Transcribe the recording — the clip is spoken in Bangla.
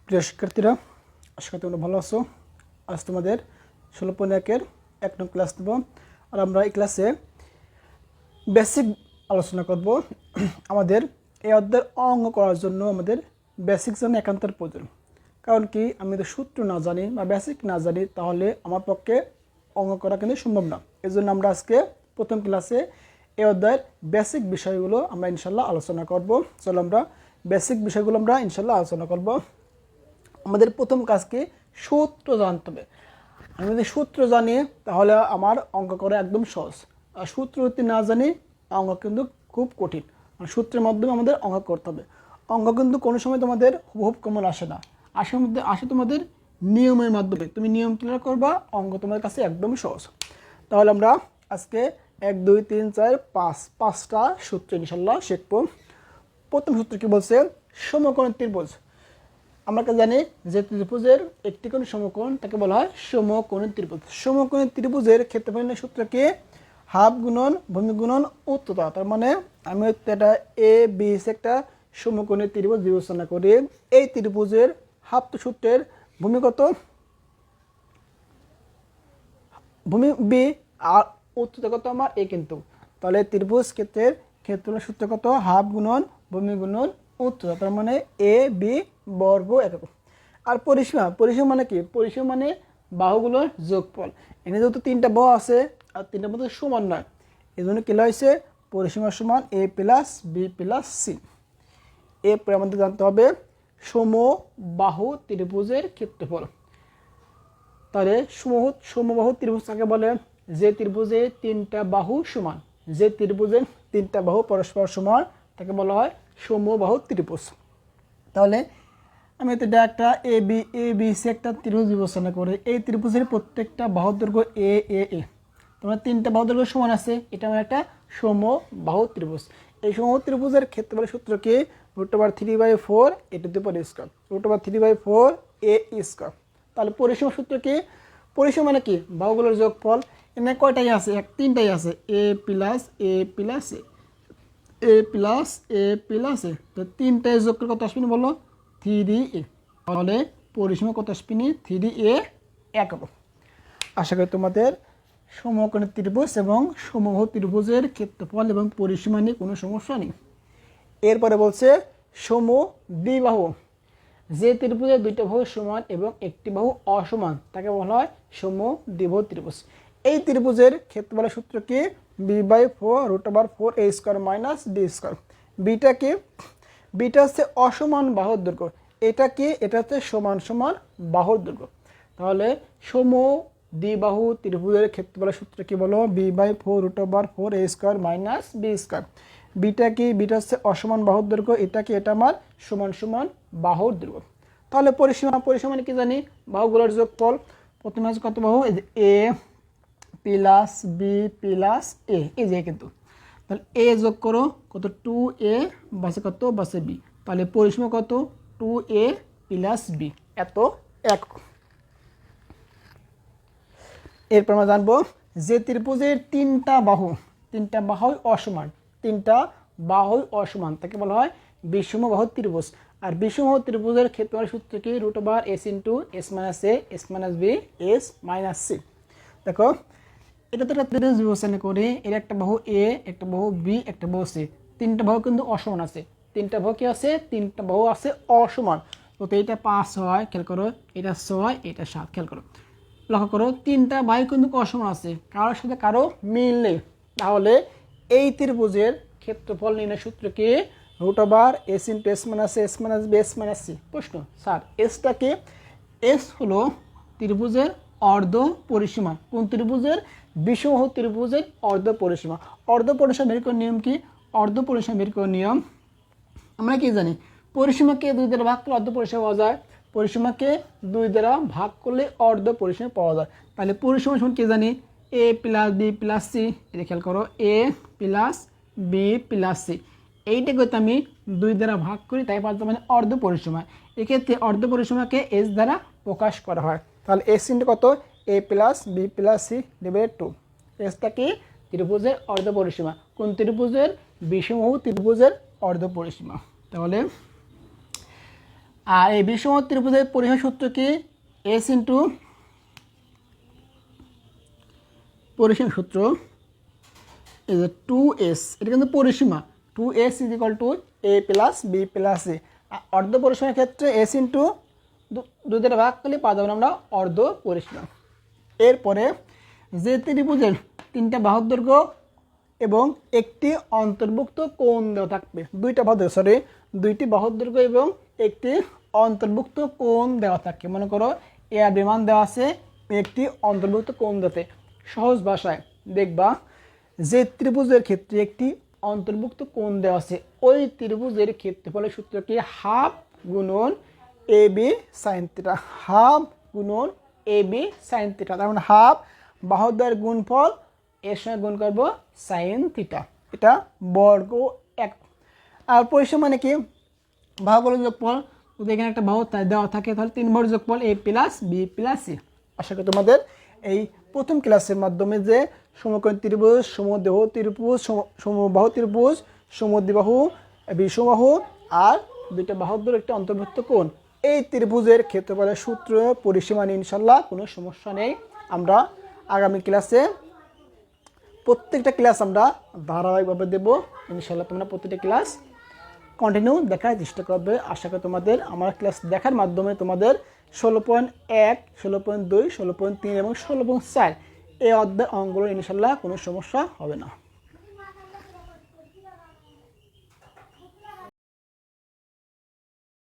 প্রিয় শিক্ষার্থীরা, আশা করি তোমরা ভালো আছো। আজ তোমাদের 16.1-এর 1 নং ক্লাস নেব। আর আমরা এই ক্লাসে বেসিক আলোচনা করব। আমাদের এই অধ্যায়ের অঙ্ক করার জন্য আমাদের বেসিক জানা একান্তর প্রয়োজন। কারণ কি, আমি যদি সূত্র না জানি বা বেসিক না জানি তাহলে আমার পক্ষে অঙ্ক করা কিন্তু সম্ভব না। এই জন্য আমরা আজকে প্রথম ক্লাসে এই অধ্যায়ের বেসিক বিষয়গুলো আমরা ইনশাল্লাহ আলোচনা করব। চলো আমরা বেসিক বিষয়গুলো আমরা ইনশাল্লাহ আলোচনা করব। আমাদের প্রথম কাজকে সূত্র জানতে হবে। আমি যদি সূত্র জানি তাহলে আমার অঙ্ক করা একদম সহজ। আর সূত্র যদি না জানি অঙ্ক কিন্তু খুব কঠিন। আর সূত্রের মাধ্যমে আমাদের অঙ্ক করতে হবে। অঙ্ক কিন্তু কোনো সময় তোমাদের হুবহুব কমন আসে না, আসে তোমাদের নিয়মের মাধ্যমে। তুমি নিয়ম ক্লিয়ার করবা, অঙ্ক তোমার কাছে একদম সহজ। তাহলে আমরা আজকে 1 2 3 4 5 5টা সূত্র ইনশাল্লাহ শিখব। প্রথম সূত্র কি বলছে? সমকোণ ত্রিভুজ। আমরা জানি যে ত্রিভুজের একটি কোণ সমকোণ তাকে বলা হয় সমকোণী ত্রিভুজ। সমকোণী ত্রিভুজের ক্ষেত্রফলের সূত্রকে হাফ গুণন ভূমি গুণন উচ্চতা। তার মানে আমি এটা এ বি একটা সমকোণী ত্রিভুজ বিবেচনা করি। এই ত্রিভুজের হাফ সূত্রের ভূমি কত? ভূমি বি, আর উচ্চতা কত আমার এ। কিন্তু তাহলে ত্রিভুজ ক্ষেত্রের ক্ষেত্রফলের সূত্র কত? হাফ গুণন ভূমি গুণন উচ্চতা। তার মানে এ বি বর্গ একক। আর পরিসীমা, পরিসীমা মানে কি? পরিসীমা মানে বাহুগুলোর যোগফল। এখানে যেহেতু 3টা বাহু আছে আর 3টার মধ্যে সমান নয়, এই জন্য কি হয়েছে? পরিসীমা সমান এ প্লাস বি প্লাস সি। এরপরে আমাদের জানতে হবে সমবাহু ত্রিভুজের ক্ষেত্রফল। তাহলে সমবাহু ত্রিভুজ কাকে বলে? যে ত্রিভুজে 3টা বাহু সমান। যে ত্রিভুজের 3টা বাহু পরস্পর সমান তাকে বলা হয় সমবাহু ত্রিভুজ। তাহলে আমি এটা একটা এ বি সি একটা ত্রিভুজ বিবেচনা করি। এই ত্রিভুজের প্রত্যেকটা বাহুর দৈর্ঘ্য এ এ এ। তোমার 3টা বাহুর দৈর্ঘ্য সমান আছে, এটা আমার একটা সমবাহু ত্রিভুজ। এই সমবাহু ত্রিভুজের ক্ষেত্রফলের সূত্র কি? √3/4 a², √3/4 a²। তাহলে পরিসীমা সূত্র কি? পরিসীমা মানে কি? বাহুগুলোর যোগফল। এখানে কয়টাই আছে? 3টাই আছে, এ প্লাস এ প্লাস এ প্লাস এ প্লাস এ। তো 3টায় যোগ করে কত আসবে বলো? 3a। তাহলে পরিসীমা কত আসবে? 3a একক। আশা করি তোমাদের সমকোণী ত্রিভুজ এবং সমবাহু ত্রিভুজের ক্ষেত্রফল এবং পরিসীমা নিয়ে কোনো সমস্যা নেই। এরপরে বলছে সমদ্বিবাহু। যে ত্রিভুজের 2টা বাহু সমান এবং একটি বাহু অসমান তাকে বলা হয় সমদ্বিবাহু ত্রিভুজ। এই ত্রিভুজের ক্ষেত্রফলের সূত্র কি? b/4 √4 a² - b²। বিটা কি? বিটা হচ্ছে অসমান বাহুর দৈর্ঘ্য। এটা কি? এটা হচ্ছে সমান সমান বাহুর দৈর্ঘ্য। তাহলে সমদ্বিবাহু ত্রিভুজের ক্ষেত্রফলের সূত্র কি বলো? b/4 √4 a² - b²। বিটা কি? বিটা হচ্ছে অসমান বাহুর দৈর্ঘ্য। এটা কি? এটা আমার সমান সমান বাহুর দৈর্ঘ্য। তাহলে পরিসীমা, পরিসীমা মানে কি জানি? বাহুগুলোর যোগফল। প্রথমে আছে কত বাহু? এ প্লাস বি প্লাস এ, এই যে কিন্তু। তাহলে এ যোগ করো কত? 2a বাসে কত? বাসে বি। তাহলে পরিসীমা কত? 2a প্লাস বি, এত একক। এরপর আমরা জানবো যে ত্রিভুজের 3টা বাহু অসমান, 3টা বাহু অসমান তাকে বলা হয় বিষমবাহু ত্রিভুজ। আর বিষমবাহু ত্রিভুজের ক্ষেত্রফলের সূত্র কি? √s * s - a s - b s - c। দেখো, এটা তো একটা ত্রিভুজ বিবেচনা করে এর একটা বাহু এ, একটা বাহু বি, একটা বাহু সি। 3টা বাহু কিন্তু অসমান আছে। 3টা বাহু কি আছে? 3টা বাহু আছে অসমান। তো এটা 5 হয়, খেয়াল করো, এটা 6, এটা 7। খেয়াল করো, লক্ষ্য করো, 3টা বাহু কিন্তু অসমান আছে, কারোর সাথে কারো মিল নেই। তাহলে এই ত্রিভুজের ক্ষেত্রফল নির্ণয় সূত্র কি? √s * s - a s - b s - c। প্রশ্ন, স্যার এসটা কি? এস হলো ত্রিভুজের অর্ধ পরিসীমা। কোন ত্রিভুজের? বিষমবাহু ত্রিভুজের অর্ধ পরিসীমা। অর্ধ পরিসীমা বের করার নিয়ম কি? অর্ধ পরিসীমা বের করার নিয়ম আমরা কি জানি? পরিসীমাকে 2 দ্বারা ভাগ করলে অর্ধ পরিসীমা পাওয়া যায়। পরিসীমাকে 2 দ্বারা ভাগ করলে অর্ধ পরিসীমা পাওয়া যায়। তাহলে পরিসীমা সমান কি জানি? a plus B plus C. এটা খেয়াল করো, a plus B plus C. এইটাকে আমি 2 দ্বারা ভাগ করি, তাই পাচ্ছি মানে অর্ধ পরিসীমা। এক্ষেত্রে অর্ধ পরিসীমাকে s দ্বারা প্রকাশ করা হয়। তাহলে s * কত? a plus B plus C / 2। এসটা কি? ত্রিভুজের অর্ধ পরিসীমা। কোন ত্রিভুজের? বিষমবাহু ত্রিভুজের অর্ধ পরিসীমা। তাহলে আর এই বিষম ত্রিভুজের পরিসীমা সূত্র কি? এস ইন্টু পরিসীমা সূত্র এই যে 2s, এটা কিন্তু পরিসীমা। 2s is equal to a plus B plus a. অর্ধ পরিসীমার ক্ষেত্রে s ইন্টু 2 দ্বারা ভাগ করলে পাওয়া যাবে আমরা অর্ধ পরিসীমা। এরপরে যে ত্রিভুজের 3টা বাহুর দৈর্ঘ্য এবং একটি অন্তর্ভুক্ত কোণ দেওয়া থাকবে, 2টা বাহুর দৈর্ঘ্য, সরি 2টি বাহুর দৈর্ঘ্য এবং একটি অন্তর্ভুক্ত কোণ দেওয়া থাকে। মনে করো এ আর বি মান দেওয়া আছে, একটি অন্তর্ভুক্ত কোণ দেতে। সহজ ভাষায় দেখবা যে ত্রিভুজের ক্ষেত্রে একটি অন্তর্ভুক্ত কোণ দেওয়া আছে ওই ত্রিভুজের ক্ষেত্রফলের সূত্র কি? হাফ গুণন A B sine theta, half গুণন এ বি সাইন থিটা। তার মানে হাফ বাহুদ্বয়ের গুণফল এর সঙ্গে গুণ করব সাইন থিটা, এটা বর্গ 1। আর পরিসীমা মানে কি? বাহুগুলোর যোগফল, যদি এখানে একটা বাহু দেওয়া থাকে তাহলে 3 বাহুর যোগফল এ প্লাস বি প্লাস সি। আশা করি তোমাদের এই প্রথম ক্লাসের মাধ্যমে যে সমকোণী ত্রিভুজ, সমদেহ ত্রিভুজ, সমবাহু ত্রিভুজ, সমদ্বিবাহু, বিষমবাহু আর 2টা বাহুর দৈর্ঘ্য একটি অন্তর্ভুক্ত কোণ, এই ত্রিভুজের ক্ষেত্রফলের সূত্র পরিসীমা নিয়ে ইনশাল্লাহ কোনো সমস্যা নেই। আমরা আগামী ক্লাসে প্রত্যেকটা ক্লাস আমরা ধারাবাহিকভাবে দেব ইনশাল্লাহ। তোমরা প্রত্যেকটা ক্লাস কন্টিনিউ দেখার চেষ্টা করবে। আশা করি তোমাদের আমার ক্লাস দেখার মাধ্যমে তোমাদের 16.1, 16.2, 16.3 এবং 16.4 এই অধ্যায় অঙ্কগুলো ইনশাল্লাহ কোনো সমস্যা হবে না।